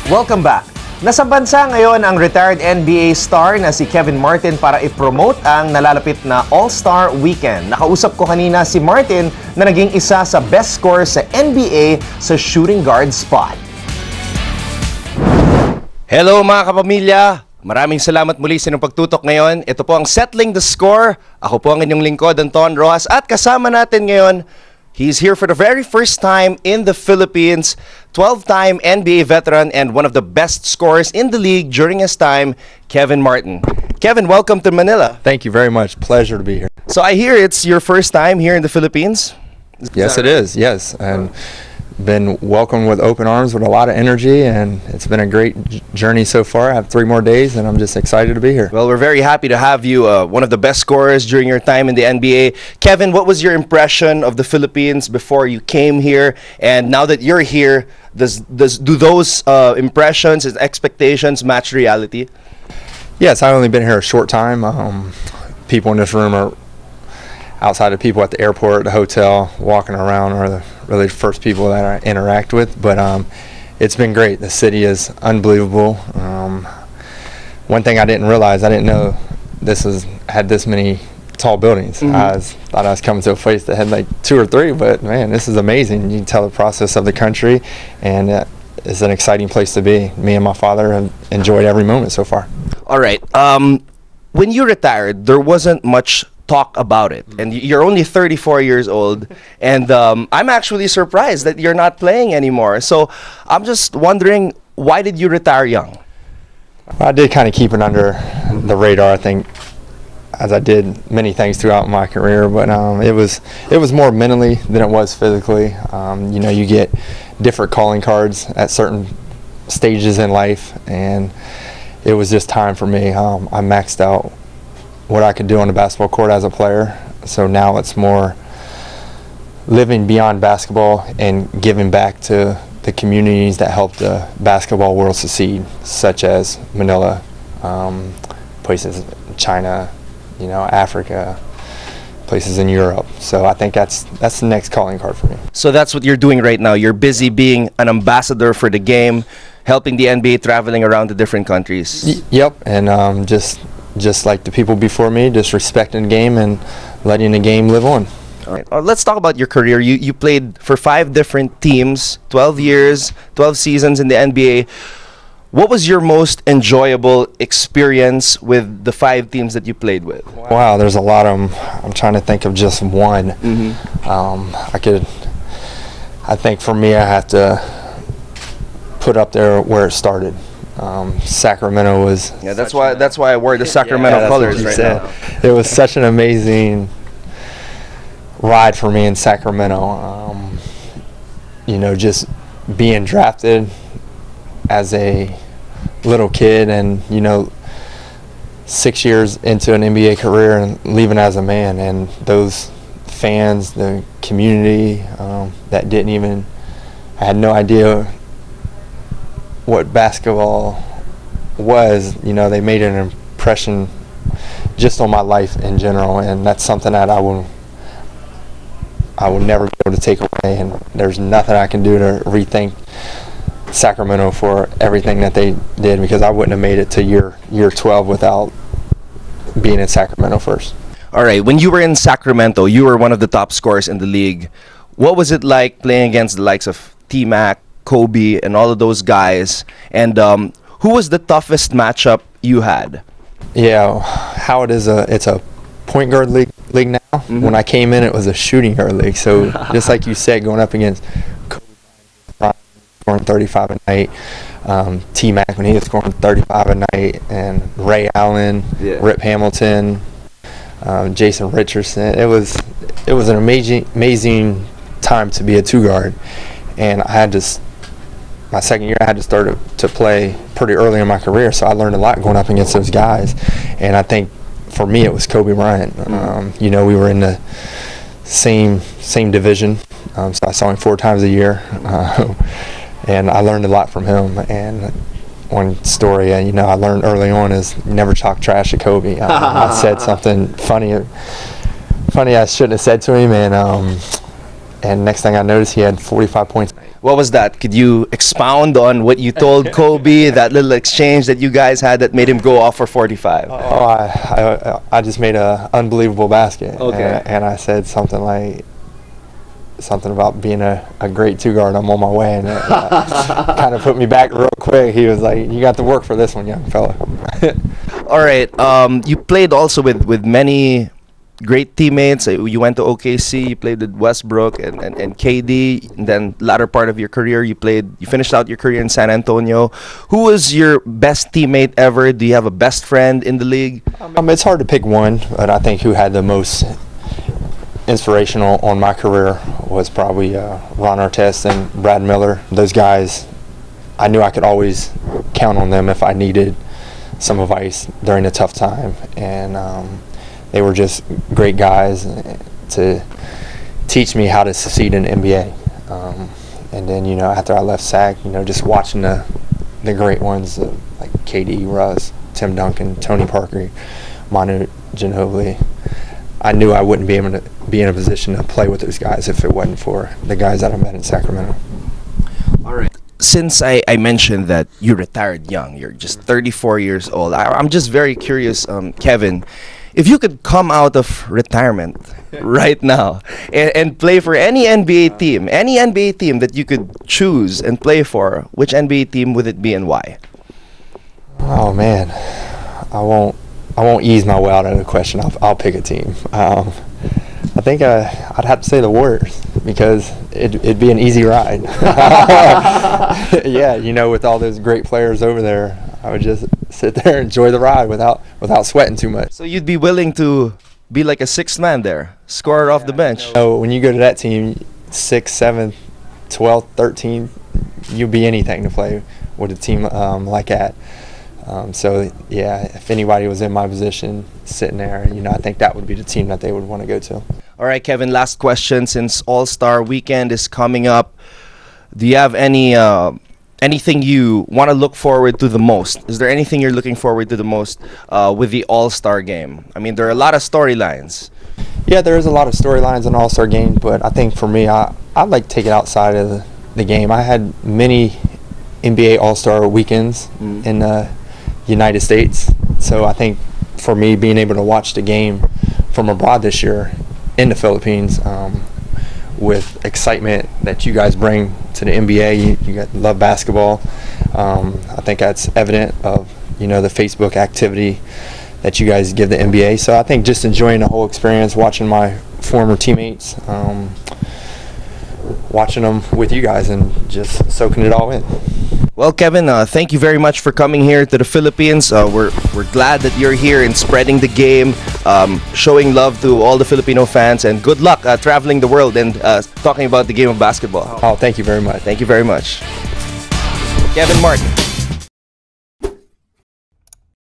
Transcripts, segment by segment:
Welcome back. Nasa bansa ngayon ang retired NBA star na si Kervin Martin para i-promote ang nalalapit na All-Star Weekend. Nakausap ko kanina si Martin na naging isa sa best scorer sa NBA sa shooting guard spot. Hello mga kapamilya! Maraming salamat muli sa inyong pagtutok ngayon. Ito po ang Settling the Score. Ako po ang inyong lingkod, Anton Rojas. At kasama natin ngayon, he's here for the very first time in the Philippines, 12-time NBA veteran and one of the best scorers in the league during his time, Kervin Martin. Kevin, welcome to Manila. Thank you very much. Pleasure to be here. So I hear it's your first time here in the Philippines? Yes, it is. Yes. And been welcomed with open arms with a lot of energy, and it's been a great journey so far. I have 3 more days, and I'm just excited to be here. Well, we're very happy to have you, one of the best scorers during your time in the NBA. Kevin, what was your impression of the Philippines before you came here? And now that you're here, do those impressions and expectations match reality? Yes, I've only been here a short time. People in this room are outside of people at the airport, the hotel, walking around are the really first people that I interact with. But it's been great. The city is unbelievable. One thing I didn't realize, I didn't know this had this many tall buildings. I thought I was coming to a place that had like 2 or 3, but man, this is amazing. You can tell the process of the country, and it's an exciting place to be. Me and my father have enjoyed every moment so far. All right. When you retired, there wasn't much talk about it, and you're only 34 years old, and I'm actually surprised that you're not playing anymore. So I'm just wondering, why did you retire young? I did kind of keep it under the radar, I think, as I did many things throughout my career, but it was more mentally than it was physically. You know, you get different calling cards at certain stages in life, and it was just time for me. I maxed out what I could do on the basketball court as a player, so now it's more living beyond basketball and giving back to the communities that help the basketball world succeed, such as Manila, places in China, you know, Africa, places in Europe. So I think that's the next calling card for me. So that's what you're doing right now. You're busy being an ambassador for the game, helping the NBA, traveling around to different countries. Yep, and just like the people before me, just respecting the game and letting the game live on. All right. Let's talk about your career. You played for 5 different teams, 12 years, 12 seasons in the NBA. What was your most enjoyable experience with the 5 teams that you played with? Wow, there's a lot of them. I'm trying to think of just one. I think for me, I have to put up there where it started. Sacramento was. Yeah, that's why I wore the Sacramento colors right now. It was such an amazing ride for me in Sacramento. You know, just being drafted as a little kid, and you know, 6 years into an NBA career and leaving as a man, and those fans, the community that didn't even, I had no idea what basketball was. You know, they made an impression just on my life in general, and that's something that I will never be able to take away, and there's nothing I can do to rethink Sacramento for everything that they did, because I wouldn't have made it to year 12 without being in Sacramento first. All right, when you were in Sacramento, you were one of the top scorers in the league. What was it like playing against the likes of T-Mac, Kobe, and all of those guys? And who was the toughest matchup you had? Yeah, how it is, it's a point guard league now. When I came in, it was a shooting guard league. So just like you said, going up against Kobe, scoring 35 a night, T-Mac when he was scoring 35 a night, and Ray Allen, Rip Hamilton, Jason Richardson. It was an amazing time to be a 2-guard, and I had to. My second year, I had to start to play pretty early in my career, so I learned a lot going up against those guys. And I think for me, it was Kobe Bryant. You know, we were in the same division, so I saw him 4 times a year, and I learned a lot from him. And one story, you know, I learned early on is never talk trash to Kobe. I said something funny I shouldn't have said to him, and next thing I noticed, he had 45 points. What was that? Could you expound on what you told Kobe, that little exchange that you guys had that made him go off for 45? Oh, I just made an unbelievable basket. Okay. And I said something about being a great two-guard. I'm on my way, and it kind of put me back real quick. He was like, "You got to work for this one, young fella." All right. You played also with many great teammates. You went to OKC. You played with Westbrook and KD. And then latter part of your career, you finished out your career in San Antonio. Who was your best teammate ever? Do you have a best friend in the league? It's hard to pick one, but I think who had the most inspirational on my career was probably Ron Artest and Brad Miller. Those guys, I knew I could always count on them if I needed some advice during a tough time, and they were just great guys to teach me how to succeed in the NBA. And then, after I left SAC, just watching the great ones like KD, Russ, Tim Duncan, Tony Parker, Manu Ginobili, I knew I wouldn't be able to be in a position to play with those guys if it wasn't for the guys that I met in Sacramento. All right. Since I mentioned that you retired young, you're just 34 years old, I'm just very curious, Kevin, if you could come out of retirement right now and play for any NBA team that you could choose and play for, which NBA team would it be and why? Oh man, I won't ease my way out of the question. I'll pick a team. I think I'd have to say the Warriors because it'd be an easy ride. Yeah, with all those great players over there, I would just sit there and enjoy the ride without sweating too much. So you'd be willing to be like a sixth man there, scorer off the bench. When you go to that team, 6th, 7th, 12th, 13th, you'll be anything to play with a team like that. So yeah, if anybody was in my position sitting there, I think that would be the team that they would want to go to. All right, Kevin, last question. Since All-Star Weekend is coming up, do you have anything you want to look forward to the most? Is there anything you're looking forward to the most with the All-Star game? I mean, there are a lot of storylines. Yeah, there is a lot of storylines in All-Star game, but I think for me, I'd like to take it outside of the game. I had many NBA All-Star weekends in the United States, so I think for me, being able to watch the game from abroad this year in the Philippines, with excitement that you guys bring to the NBA, you guys love basketball. I think that's evident of the Facebook activity that you guys give the NBA. So I think just enjoying the whole experience, watching my former teammates, watching them with you guys, and just soaking it all in. Well, Kevin, thank you very much for coming here to the Philippines. We're glad that you're here and spreading the game, showing love to all the Filipino fans, and good luck traveling the world and talking about the game of basketball. Oh, thank you very much. Thank you very much. Kervin Martin.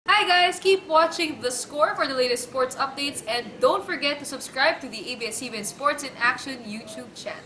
Hi guys, keep watching The Score for the latest sports updates, and don't forget to subscribe to the ABS-CBN Sports in Action YouTube channel.